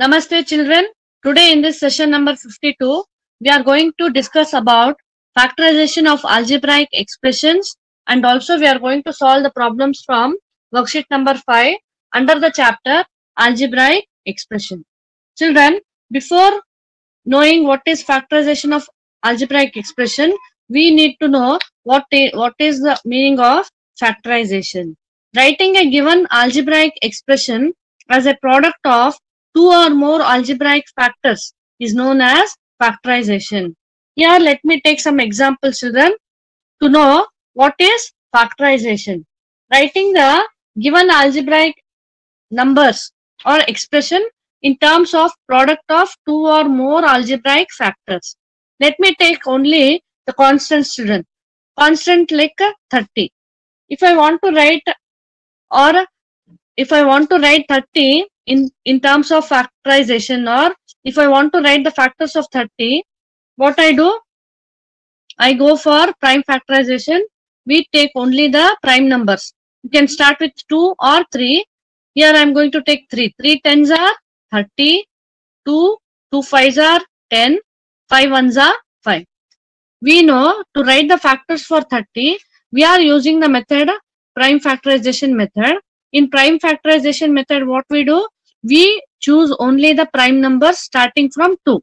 Namaste children. Today in this session number 52, we are going to discuss about factorization of algebraic expressions, and also we are going to solve the problems from worksheet number 5 under the chapter algebraic expression. Children, before knowing what is factorization of algebraic expression, we need to know what is the meaning of factorization. Writing a given algebraic expression as a product of two or more algebraic factors is known as factorization. Here, let me take some examples, children, to know what is factorization. Writing the given algebraic numbers or expression in terms of product of two or more algebraic factors. Let me take only the constants, children. Constant like 30. If I want to write 30 in terms of factorization, or if I want to write the factors of 30, what I do? I go for prime factorization. We take only the prime numbers. You can start with 2 or 3. Here I am going to take 3. 3 tens are 30, 2 5s are 10, 5 ones are 5. We know to write the factors for 30, we are using the method prime factorization method. In prime factorization method, what we do? We choose only the prime numbers starting from 2.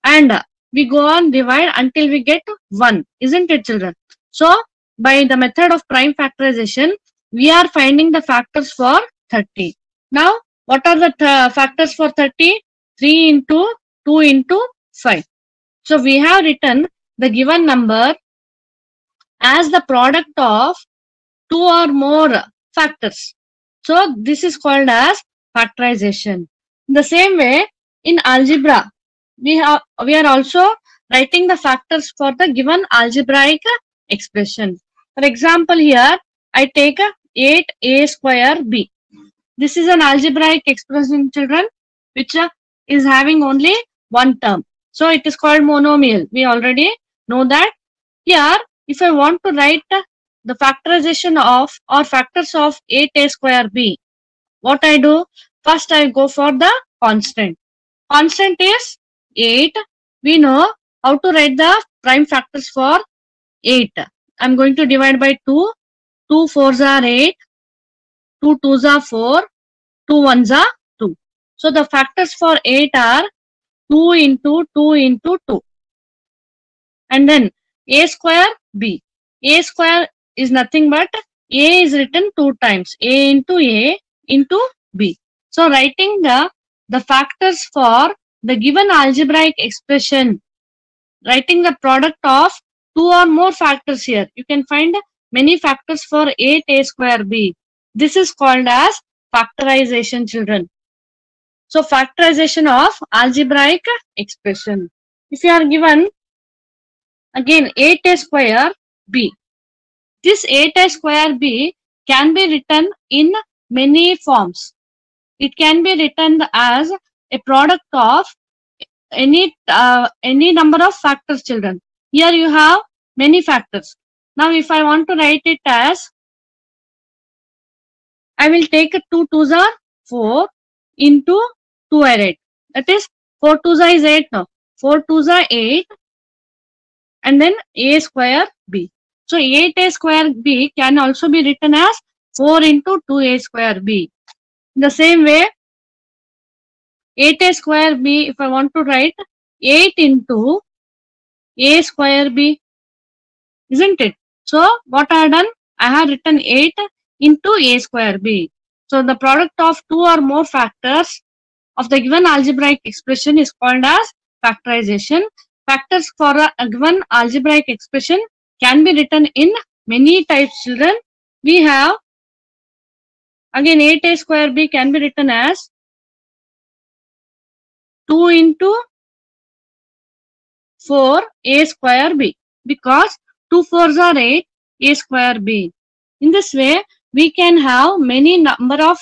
And we go on divide until we get 1. Isn't it, children? So, by the method of prime factorization, we are finding the factors for 30. Now, what are the factors for 30? 3 into 2 into 5. So, we have written the given number as the product of two or more factors. So, this is called as factorization. In the same way, in algebra, we are also writing the factors for the given algebraic expression. For example, here I take 8a square b. This is an algebraic expression, children, which is having only one term. So it is called monomial. We already know that. Here, if I want to write the factorization of or factors of 8a square b, what I do? First I go for the constant. Constant is 8. We know how to write the prime factors for 8. I'm going to divide by 2. 2 4s are 8. 2 2s are 4. 2 1s are 2. So the factors for 8 are 2 into 2 into 2. And then a square b. A square is nothing but a is written 2 times. A into b. So writing the factors for the given algebraic expression, writing the product of two or more factors here. You can find many factors for 8a square b. This is called as factorization, children. So factorization of algebraic expression. If you are given again 8a square b, this 8a square b can be written in many forms. It can be written as a product of any number of factors, children. Here you have many factors. Now if I want to write it as, I will take 2 2s are 4 into 2 I write. That is 4 2s is 8 now. 4 2s are 8 and then a square b. So 8a square b can also be written as 4 into 2a square b. In the same way, 8a square b, if I want to write 8 into a square b, isn't it? So what I have done? I have written 8 into a square b. So the product of two or more factors of the given algebraic expression is called as factorization. Factors for a given algebraic expression can be written in many types, children. We have again 8a square b can be written as 2 into 4 a square b, because 2 4s are 8 a square b. In this way, we can have many number of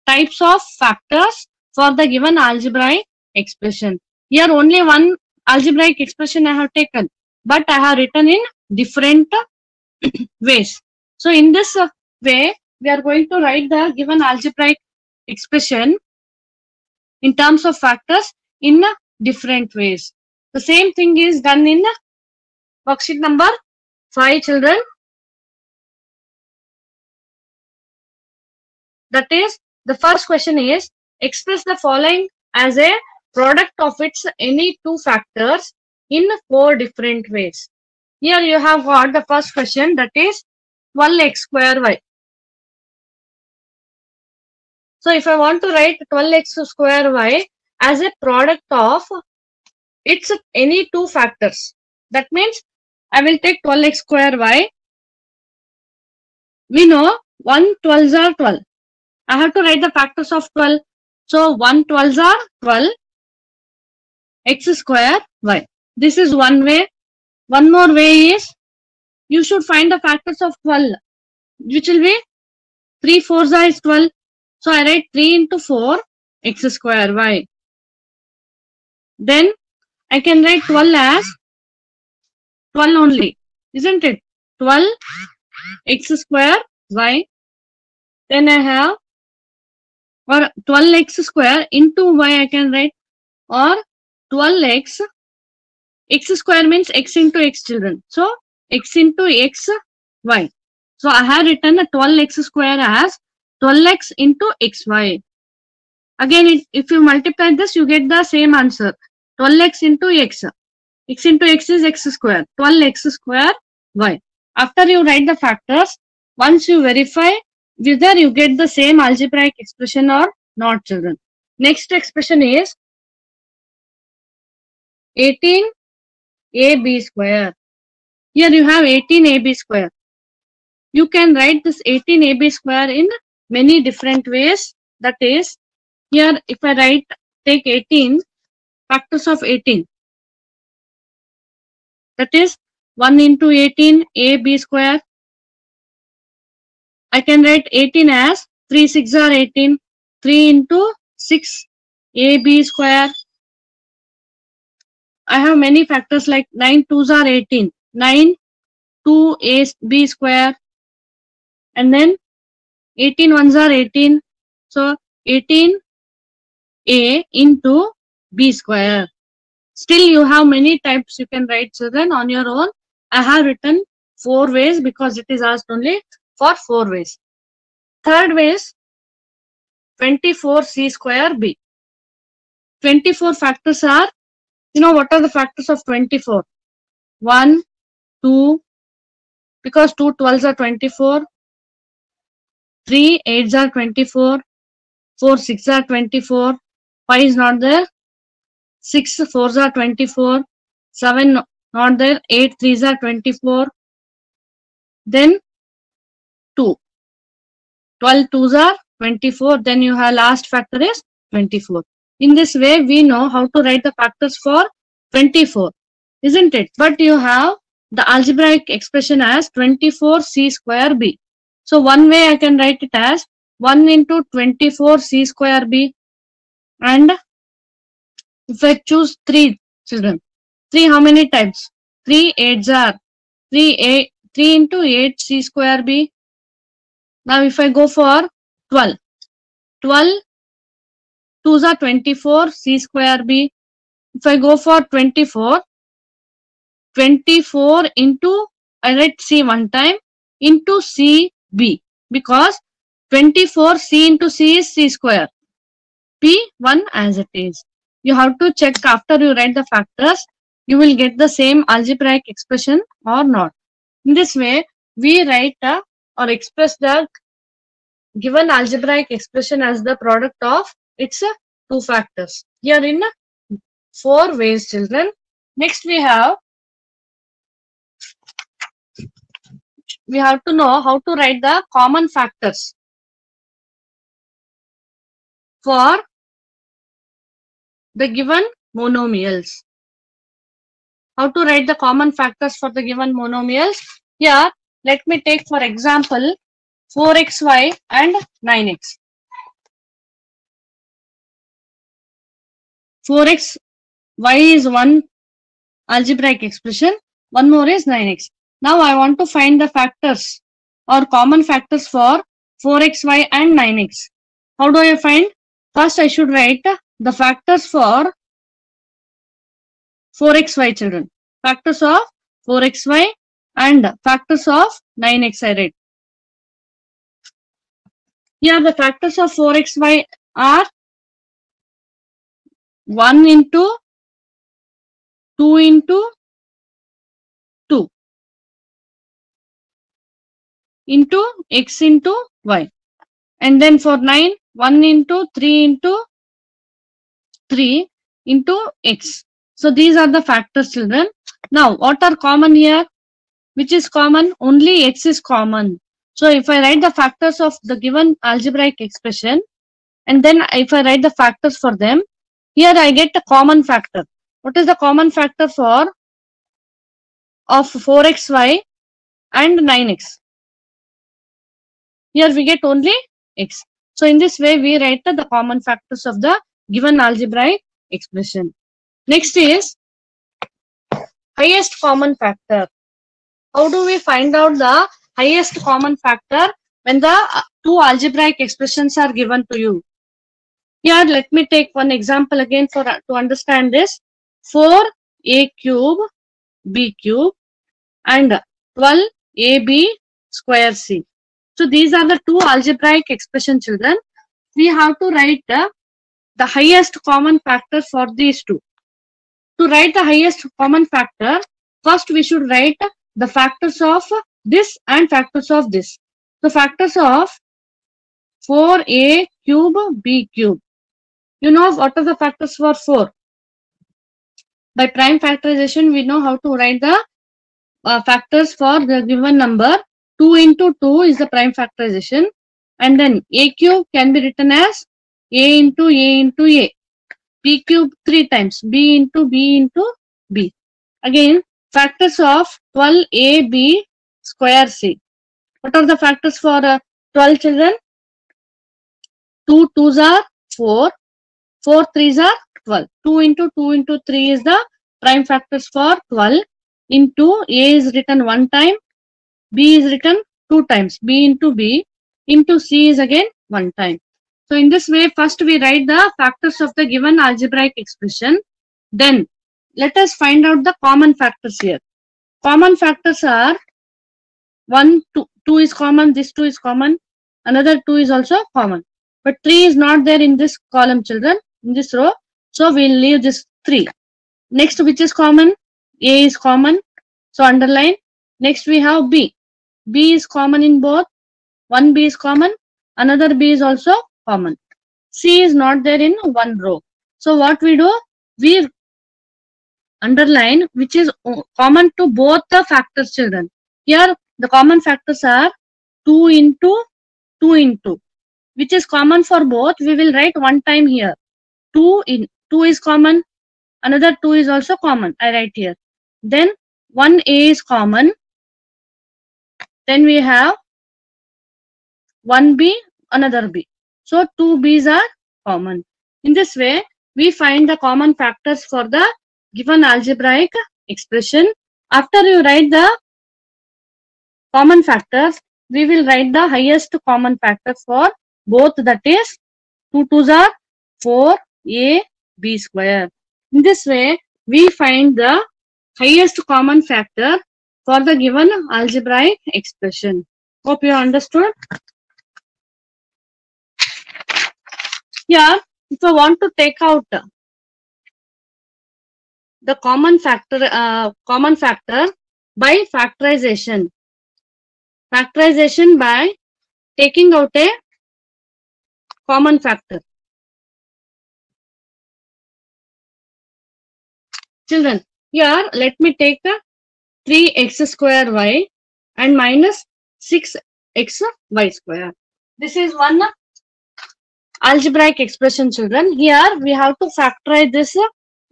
types of factors for the given algebraic expression. Here only one algebraic expression I have taken, but I have written in different ways. So in this way, we are going to write the given algebraic expression in terms of factors in different ways. The same thing is done in worksheet number 5, children. That is, the first question is, express the following as a product of its any two factors in 4 different ways. Here you have got the first question, that is 12x square y. So if I want to write 12x square y as a product of its any two factors, that means I will take 12x square y. We know 1 12s are 12. I have to write the factors of 12. So 1 12s are 12 x square y. This is one way. One more way is you should find the factors of 12, which will be 3 4s are 12. So I write 3 into 4 x square y. Then I can write 12 as 12 only, isn't it? 12 x square y. Then I have, or 12x square into y I can write, or 12x. X square means x into x, children. So x into x y. So I have written a 12x square as 12x into xy. Again, if you multiply this, you get the same answer. 12x into x. X into x is x square. 12x square y. After you write the factors, once you verify whether you get the same algebraic expression or not, children. Next expression is 18ab square. Here you have 18ab square. You can write this 18ab square in many different ways. That is, here if I take 18, factors of 18. That is 1 into 18 ab square. I can write 18 as 3 6 are 18. 3 into 6 ab square. I have many factors like 9 2s are 18. 9 2 ab square. And then 18 1s are 18. So 18 a into b square. Still you have many types you can write, children, on your own. I have written 4 ways because it is asked only for 4 ways. Third way is 24c square b. 24 factors are, you know what are the factors of 24? 1, 2, because 2 12s are 24, 3 8s are 24, 4 6 are 24, 5 is not there, 6 4s are 24, 7 not there, 8 3s are 24, then 2. 12 2s are 24, then you have last factor is 24. In this way, we know how to write the factors for 24, isn't it? But you have the algebraic expression as 24c square b. So one way I can write it as 1 into 24c square b. And if I choose 3, children, 3 how many times? 3 8s are 3 into 8c square b. Now if I go for 12, 12 2s are 24 c square b. If I go for 24, 24 into, I write c one time, into c b, because 24 c into c is c square, b 1 as it is. You have to check after you write the factors, you will get the same algebraic expression or not. In this way, we write or express the given algebraic expression as the product of its 2 factors. Here in 4 ways, children. Next we have to know how to write the common factors for the given monomials. How to write the common factors for the given monomials? Here, let me take for example 4xy and 9x. 4x y is one algebraic expression, one more is 9x. Now I want to find the factors or common factors for 4xy and 9x. How do I find? First I should write the factors for 4xy, children. Factors of 4xy and factors of 9x I write. Here the factors of 4xy are 1 into 2 into 2 into x into y. And then for 9, 1 into 3 into 3 into x. So these are the factors, children. Now, what are common here? Which is common? Only x is common. So if I write the factors of the given algebraic expression, and then if I write the factors for them, here I get a common factor. What is the common factor for of 4xy and 9x? Here we get only x. So in this way, we write the common factors of the given algebraic expression. Next is highest common factor. How do we find out the highest common factor when the two algebraic expressions are given to you? Here, let me take one example again to understand this. 4a cube b cube and 12ab square c. So these are the two algebraic expression, children. We have to write the highest common factor for these two. To write the highest common factor, first we should write the factors of this and factors of this. The factors of 4a cube b cube. You know what are the factors for 4? By prime factorization, we know how to write the factors for the given number. 2 into 2 is the prime factorization. And then a cube can be written as a into a into a. B cube 3 times. B into b into b. Again, factors of 12ab square c. What are the factors for 12, children? 2 2s are 4. 4 3s are 12. 2 into 2 into 3 is the prime factors for 12. Into a is written 1 time. B is written 2 times. B into b into c is again 1 time. So in this way, first we write the factors of the given algebraic expression. Then let us find out the common factors here. Common factors are 1, 2 is common, this 2 is common, another 2 is also common. But 3 is not there in this column, children, in this row. So we'll leave this 3. Next, which is common? A is common. So underline. Next we have B. B is common in both. One B is common. Another B is also common. C is not there in one row. So what we do? We underline which is common to both the factors, children. Here the common factors are 2 into 2 into. Which is common for both. We will write 1 time here. 2 is common. Another 2 is also common. I write here. Then 1A is common. Then we have 1B, another B. So 2 B's are common. In this way, we find the common factors for the given algebraic expression. After you write the common factors, we will write the highest common factor for both, that is 2 2s are 4ab square. In this way, we find the highest common factor for the given algebraic expression. Hope you understood. Here, if I want to take out the common factor by factorization. Factorization by taking out a common factor. Children, here let me take 3x square y and minus 6x y square. This is one algebraic expression, children. Here we have to factorize this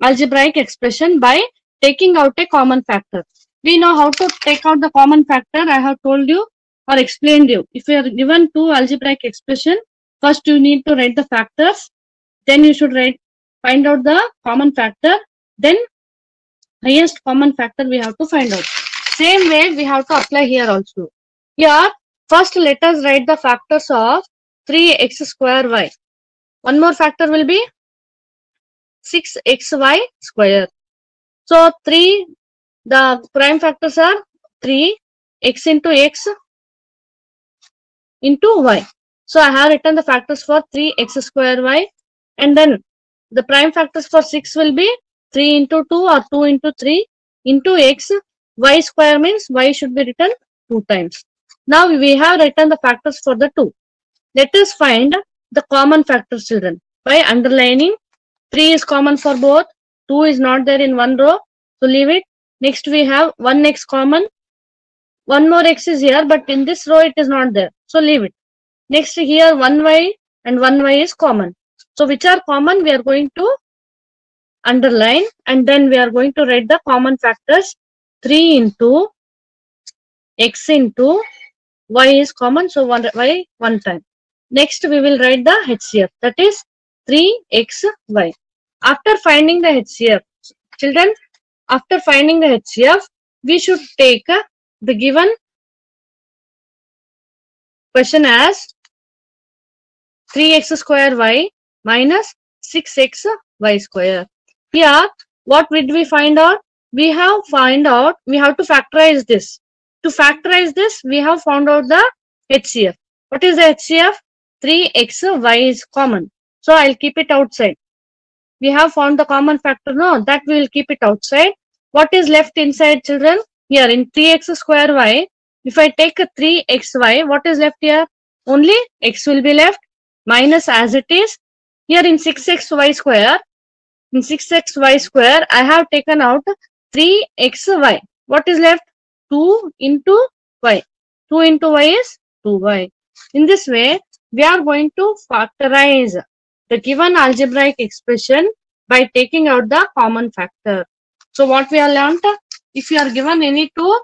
algebraic expression by taking out a common factor. We know how to take out the common factor. I have told you or explained you. If you are given two algebraic expression, first you need to write the factors. Then you should find out the common factor. Then highest common factor we have to find out. Same way we have to apply here also. Here first let us write the factors of 3x square y. One more factor will be 6xy square. So 3, the prime factors are 3, x into x into y. So I have written the factors for 3x square y, and then the prime factors for 6 will be 3 into 2 or 2 into 3 into x. Y square means y should be written 2 times. Now we have written the factors for the 2. Let us find the common factors, children, by underlining. 3 is common for both, 2 is not there in one row, so leave it. Next we have 1x common, one more x is here, but in this row it is not there, so leave it. Next here 1y and 1y is common. So which are common we are going to underline, and then we are going to write the common factors. 3 into x into y is common, so y one time. Next we will write the HCF, that is 3xy. After finding the HCF, children, after finding the HCF, we should take the given question as 3x square y minus 6x y square. Here, what did we find out? We have to factorize this. To factorize this, we have found out the HCF. What is the HCF? 3xy is common. So I'll keep it outside. We have found the common factor, no? That we will keep it outside. What is left inside, children? Here in 3x square y, if I take a 3xy, what is left here? Only x will be left, minus as it is. Here in 6xy square, I have taken out 3xy. What is left? 2 into y. 2 into y is 2y. In this way, we are going to factorize the given algebraic expression by taking out the common factor. So what we have learnt, if you are given any two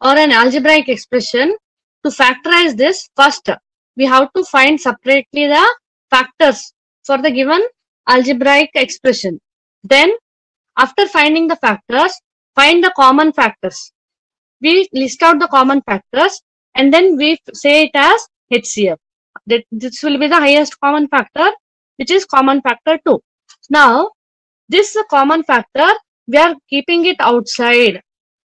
or an algebraic expression, to factorize this, first we have to find separately the factors for the given algebraic expression. Then after finding the factors, find the common factors. We list out the common factors and then we say it as HCF. This will be the highest common factor, which is common factor 2. Now, this common factor, we are keeping it outside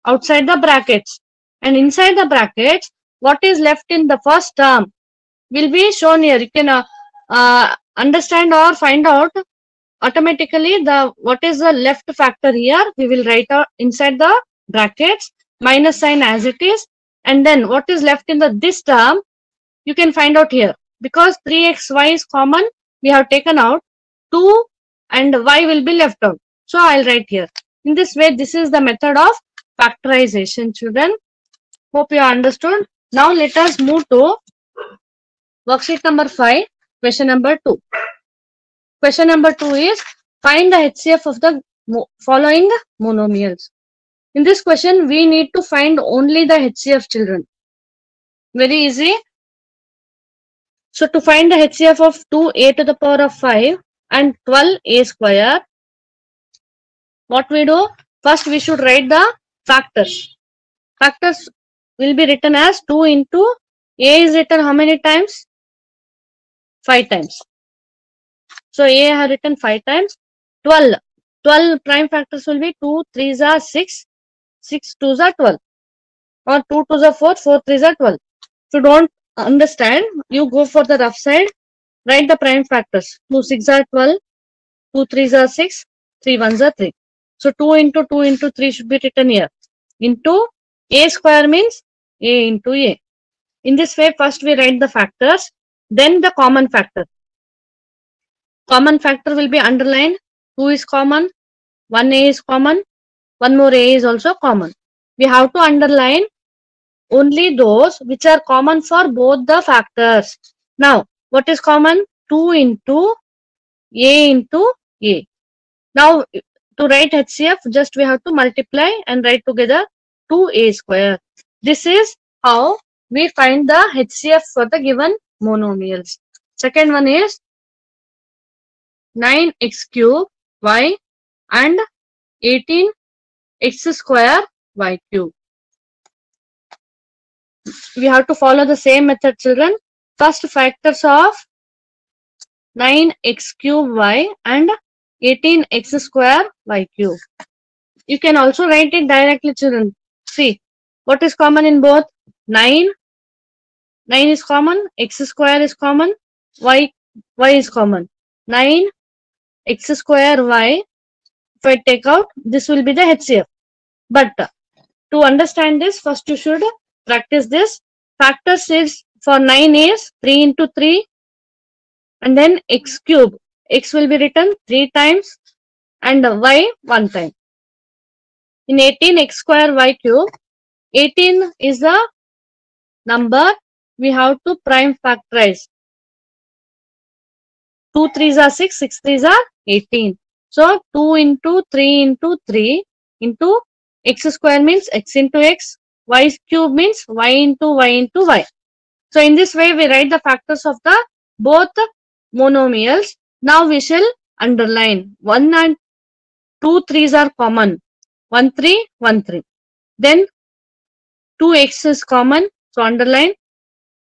the brackets. And inside the brackets, what is left in the first term will be shown here. You can understand or find out automatically what is the left factor here. We will write out inside the brackets, minus sign as it is. And then what is left in this term, you can find out here. Because 3xy is common, we have taken out 2 and y will be left out. So I'll write here. In this way, this is the method of factorization, children. Hope you understood. Now let us move to worksheet number 5, question number 2. Question number 2 is find the HCF of the following monomials. In this question, we need to find only the HCF, children. Very easy. So to find the HCF of 2a to the power of 5 and 12a square, what we do? First, we should write the factors. Factors will be written as 2 into a is written how many times? 5 times. So a I have written 5 times. 12 prime factors will be 2 3s are 6, 6 2s are 12, or 2 2s are 4, 4 3s are 12. If you don't understand, you go for the rough side. Write the prime factors. 2 6 are 12, 2 3s are 6, 3 1s are 3. So 2 into 3 should be written here. Into a square means a into a. In this way, first we write the factors, then the common factor. Common factor will be underlined. 2 is common, 1a is common, one more a is also common. We have to underline only those which are common for both the factors. Now, what is common? 2 into a into a. Now, to write HCF, just we have to multiply and write together 2a square. This is how we find the HCF for the given monomials. Second one is 9x cube y and 18x square y cube. We have to follow the same method, children. First, factors of 9x cube y and 18x square y cube. You can also write it directly, children. See, what is common in both? 9 is common, x square is common, y is common. 9 x square y, if I take out, this will be the HCF. But to understand this, first you should practice this. Factors is for 9 is 3 into 3 and then x cube. X will be written 3 times and y 1 time. In 18 x square y cube, 18 is the number we have to prime factorize. 2 3s are 6, 6 3s are 18. So 2 into 3 into 3 into x square means x into x, y cube means y into y into y. So in this way we write the factors of the both monomials. Now we shall underline 1 and 2 3s are common. 1 3 1 3. Then 2x is common, so underline,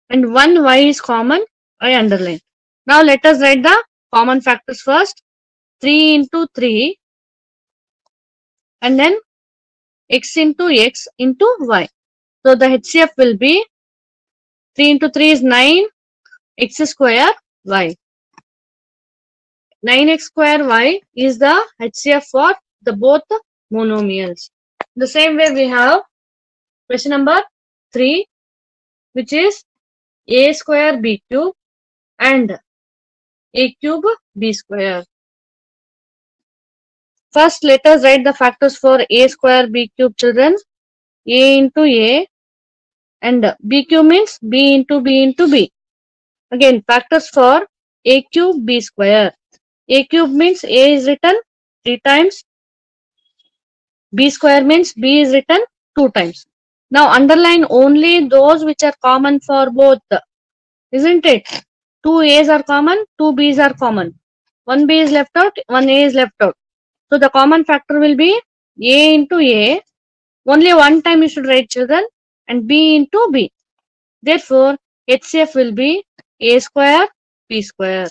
and 1 y is common, I underline. Now let us write the common factors first. 3 into 3 and then x into x into y. So the HCF will be 3 into 3 is 9 x square y. 9x square y is the HCF for the both monomials. The same way we have question number 3, which is a square b cube and a cube b square. First, let us write the factors for a square b cube, children. A into a and b cube means b into b into b. Again, factors for a cube b square. A cube means a is written 3 times. B square means b is written 2 times. Now underline only those which are common for both. Isn't it? 2 a's are common, 2 b's are common. 1 b is left out, 1 a is left out. So the common factor will be a into a. Only one time you should write, children, and b into b. Therefore, HCF will be a square b square.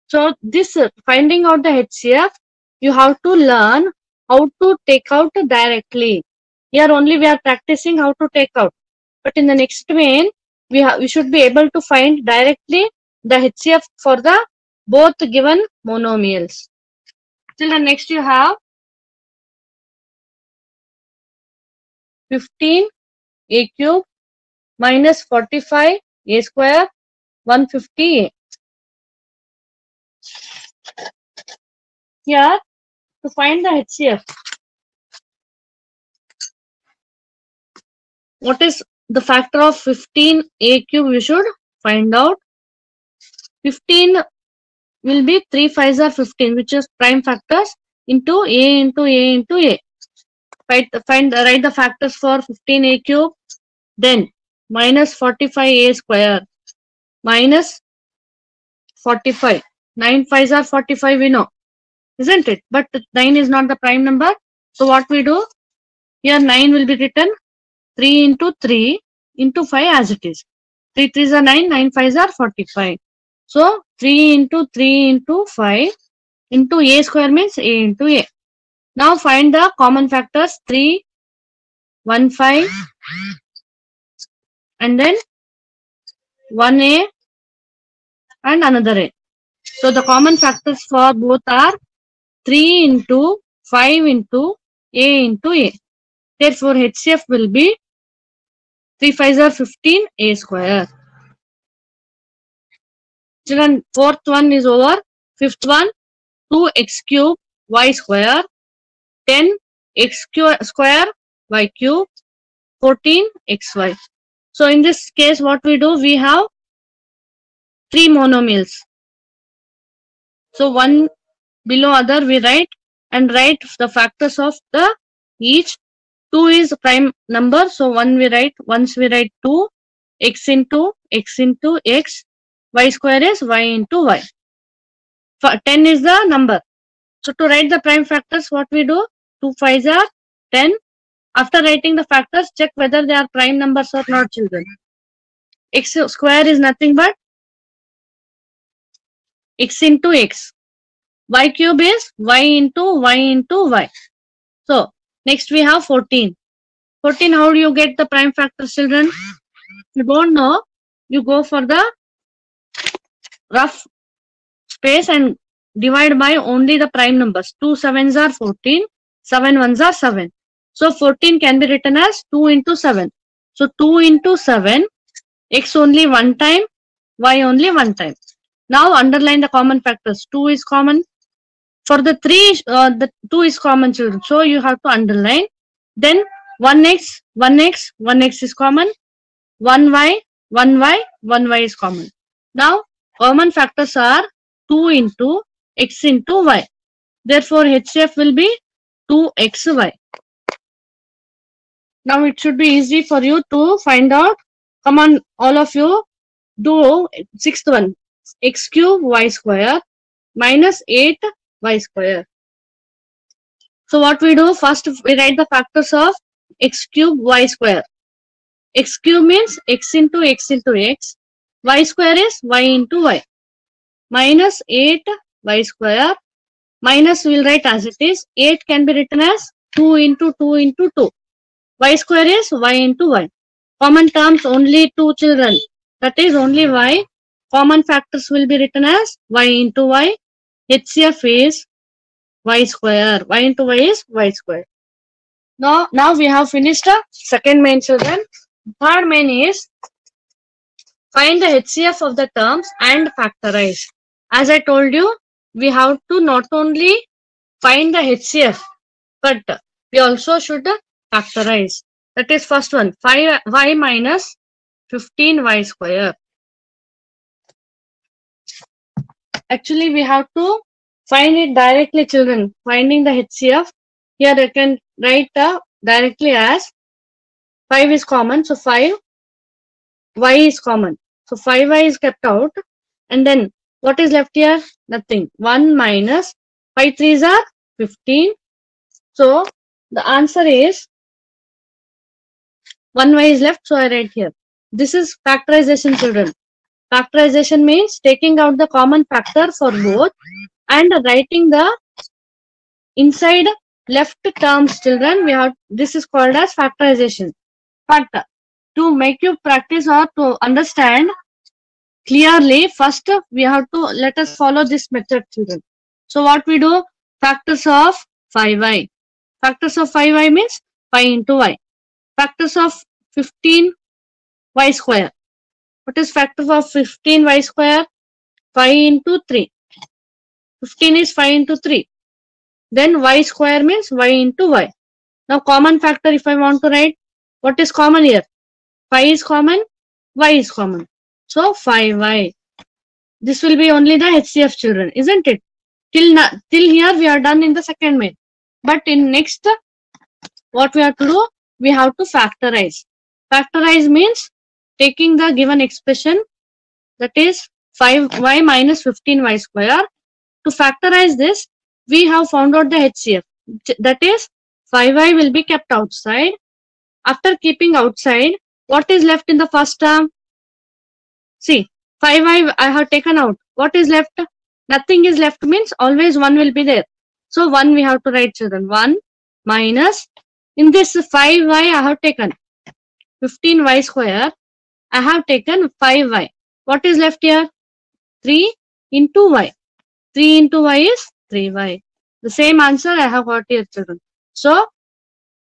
So this finding out the HCF, you have to learn how to take out directly. Here only we are practicing how to take out. But in the next main, we should be able to find directly the HCF for the both given monomials. Till the next you have 15 a cube minus 45 a square 150 a. Here to find the HCF, what is the factor of 15 a cube? We should find out. 15 will be 3 5s are 15, which is prime factors into a into a into a. Write the factors for 15 a cube, then minus 45 a square minus 45. 9 5s are 45, we know, isn't it? But 9 is not the prime number. So what we do? Here 9 will be written 3 into 3 into 5 as it is. 3 3s are 9, 9 5s are 45. So 3 into 3 into 5 into a square means a into a. Now find the common factors 3, 1, 5 and then 1a and another a. So the common factors for both are 3 into 5 into a into a. Therefore HCF will be 3 5s are 15 a square. Children, fourth one is over. Fifth one, 2x cube y square, 10 x square y cube, 14 xy. So in this case, what we do? We have 3 monomials. So one below other we write and write the factors of the each. 2 is prime number, so once we write 2 x into x, y square is y into y. 10 is the number. So to write the prime factors, what we do? 2 5s are 10. After writing the factors, check whether they are prime numbers or not, children. X square is nothing but x into x. Y cube is y into y into y. So next we have 14. 14, how do you get the prime factors, children? If you don't know, you go for the rough space and divide by only the prime numbers. 2 sevens are 14, 7 ones are 7. So 14 can be written as 2 into 7. So 2 into 7, x only one time, y only one time. Now underline the common factors. 2 is common. For the 3, the 2 is common, children. So you have to underline. Then 1x, 1x, 1x is common. 1y, 1y, 1y is common. Now common factors are 2 into x into y. Therefore HCF will be 2xy. Now it should be easy for you to find out. Come on, all of you, do sixth one. X cube y square minus 8y square. So what we do, first we write the factors of x cube y square. X cube means x into x into x. Y square is y into y. Minus 8y square. Minus we will write as it is. 8 can be written as 2 into 2 into 2. Y square is y into y. Common terms only 2, children. That is only y. Common factors will be written as y into y. HCF is y square. Y into y is y square. Now we have finished the second main, children. Third main is find the HCF of the terms and factorize. As I told you, we have to not only find the HCF, but we also should factorize. That is first one, 5y minus 15y square. Actually, we have to find it directly, children. Finding the HCF. Here I can write directly as 5 is common. So 5y is common. So 5y is kept out. And then what is left here? Nothing. 1 minus 5 3s are 15. So the answer is 1y is left. So I write here. This is factorization, children. Factorization means taking out the common factor for both and writing the inside left terms, children. We have, this is called as factorization. But to make you practice or to understand clearly, first we have to let us follow this method, children. So what we do? Factors of 5y. Factors of 5y means 5 into y. Factors of 15y square. What is factor of 15y square? 5 into 3. 15 is 5 into 3. Then y square means y into y. Now common factor, if I want to write, what is common here? 5 is common, y is common. So 5y. This will be only the HCF, children, isn't it? Till here we are done in the second main. But in next, what we have to do? We have to factorize. Factorize means taking the given expression, that is 5y minus 15y square. To factorize this, we have found out the HCF. That is 5y will be kept outside. After keeping outside, what is left in the first term? See, 5y I have taken out. What is left? Nothing is left means always 1 will be there. So 1 we have to write, children. 1 minus, in this 5y I have taken 15y square. I have taken 5y. What is left here? 3 into y. 3 into y is 3y. The same answer I have got here, children. So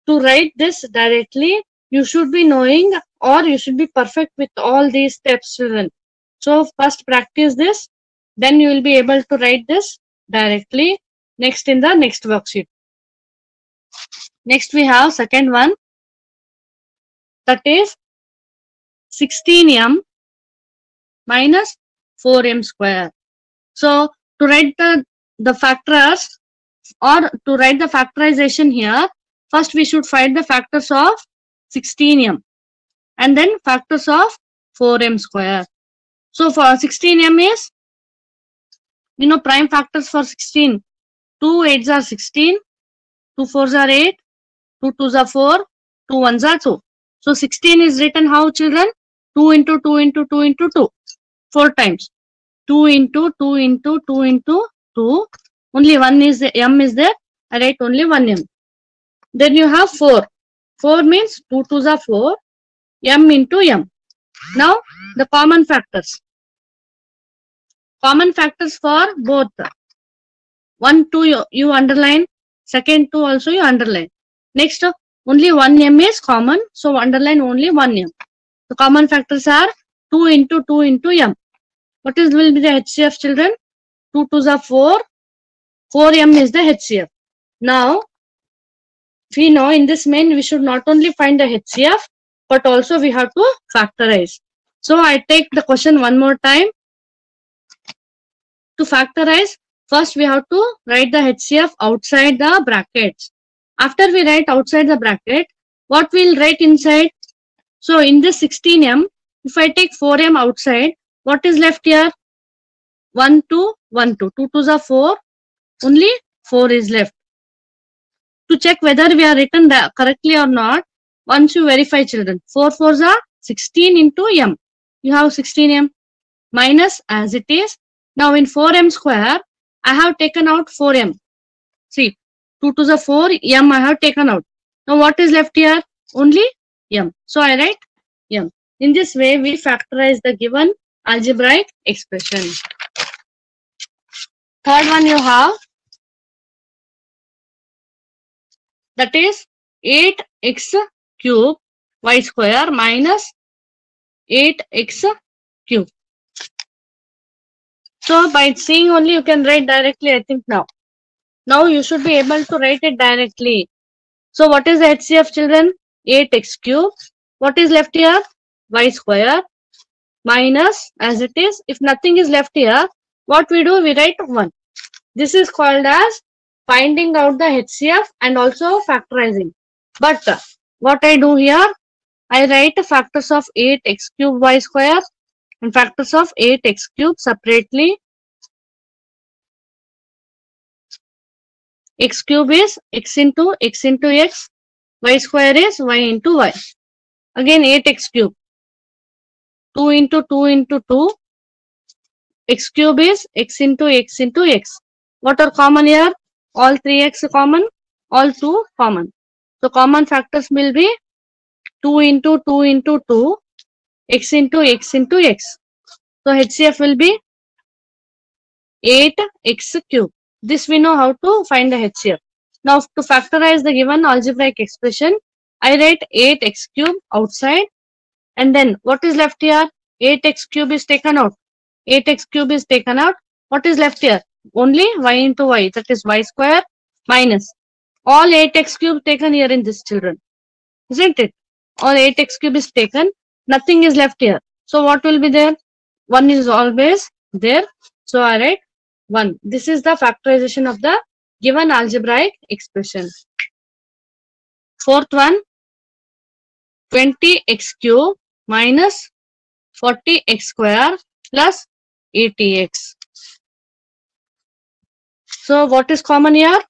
to write this directly, you should be knowing or you should be perfect with all these steps, children. So first practice this, then you will be able to write this directly next in the next worksheet. Next we have second one, that is 16m minus 4m square. So to write the factors or to write the factorization here, first we should find the factors of 16m and then factors of 4m square. So for 16m is, you know, prime factors for 16. 2 8s are 16, 2 4s are 8, 2 2s are 4, 2 1s are 2. So 16 is written how, children? 2 into 2 into 2 into 2. 4 times. 2 into 2 into 2 into 2. Only one is the m is there. I write only one m. Then you have 4. 4 means 2 2s are 4. M into m. Now the common factors. Common factors for both. 1, 2 you underline. Second 2 also you underline. Next only one m is common. So underline only one m. The common factors are 2 into 2 into m. What is will be the HCF, children? 2 2s are 4. 4m is the HCF. Now, we know in this main we should not only find the HCF, but also we have to factorize. So I take the question one more time. To factorize, first we have to write the HCF outside the brackets. After we write outside the bracket, what we'll write inside? So in this 16m, if I take 4m outside, what is left here? 1 2 1 2. 2 2s are 4. Only 4 is left. To check whether we are written correctly or not, once you verify, children, 4 4s are 16 into m. You have 16m minus as it is. Now in 4m square, I have taken out 4m. See, 2 2s are 4, m I have taken out. Now what is left here? Only m. So I write m. In this way, we factorize the given algebraic expression. Third one you have, that is 8x cube y square minus 8x cube. So by seeing only you can write directly, I think now. Now you should be able to write it directly. So what is the HCF, children? 8x cube. What is left here? Y square minus as it is. If nothing is left here, what we do? We write 1. This is called as finding out the HCF and also factorizing. But what I do here, I write factors of 8x cube y square and factors of 8x cube separately. X cube is x into x, y square is y into y. Again 8x cube. 2 into 2 into 2. X cube is x into x into x. What are common here? All 3x common, all 2 common. So common factors will be 2 into 2 into 2, x into x into x. So HCF will be 8x cube. This we know how to find the HCF. Now to factorize the given algebraic expression, I write 8x cube outside. And then what is left here? 8x cube is taken out. 8x cube is taken out. What is left here? Only y into y, that is y square minus all 8x cube taken here in this, children. Isn't it? All 8x cube is taken. Nothing is left here. So what will be there? 1 is always there. So I write 1. This is the factorization of the given algebraic expression. Fourth one, 20x cube minus 40x square plus 80x. So what is common here?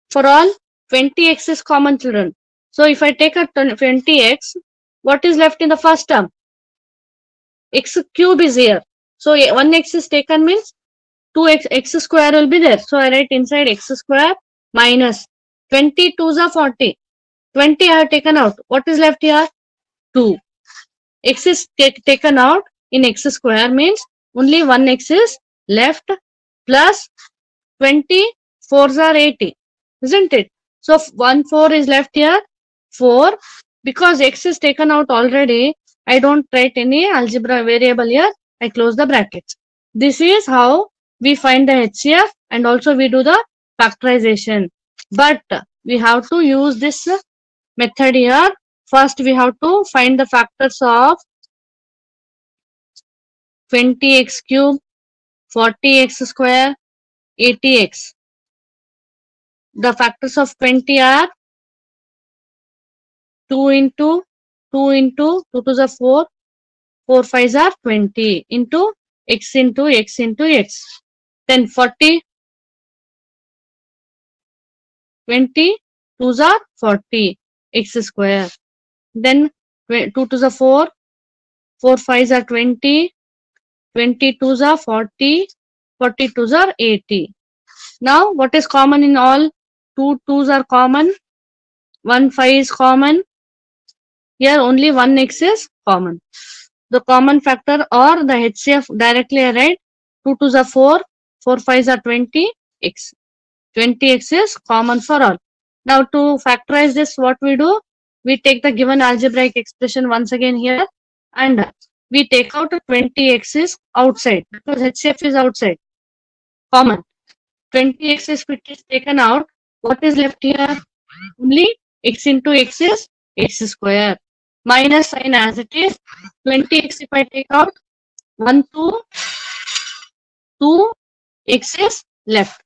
For all, 20x is common, children. So if I take a 20x, what is left in the first term? X cube is here. So 1x is taken means 2x, x square will be there. So I write inside x square minus 20 2s are 40. 20 I have taken out. What is left here? 2. X is taken out in x square means only 1x is left plus 20 4s are 80. Isn't it? So 1 4 is left here. 4. Because x is taken out already, I don't write any algebra variable here. I close the brackets. This is how we find the HCF and also we do the factorization. But we have to use this method here. First we have to find the factors of 20x cube, 40x square, 80x. The factors of 20 are 2 into 2 to the 4, 4 5s are 20 into x into x into x. Then 40, 20, 2s are 40, x square. Then 2 to the 4, 4 5s are 20, 22s are 40, 42s are 80. Now, what is common in all? 2 2s are common. 1 5 is common. Here only 1 x is common. The common factor or the HCF directly I write 2 2s are 4, 4 5s are 20x. 20x is common for all. Now to factorize this, what we do? We take the given algebraic expression once again here and we take out 20x is outside because HCF is outside. Common. 20x is taken out. What is left here? Only x into x is x square. Minus sign as it is. 20x if I take out, 1 2 x is left.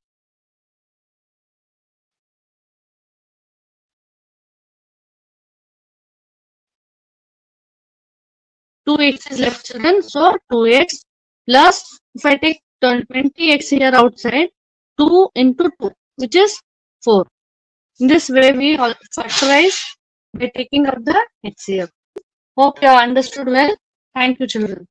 Two x is left, children. So 2x plus, if I take 20x here outside, 2 into 2, which is 4. In this way, we factorize by taking up the HCF. Hope you have understood well. Thank you, children.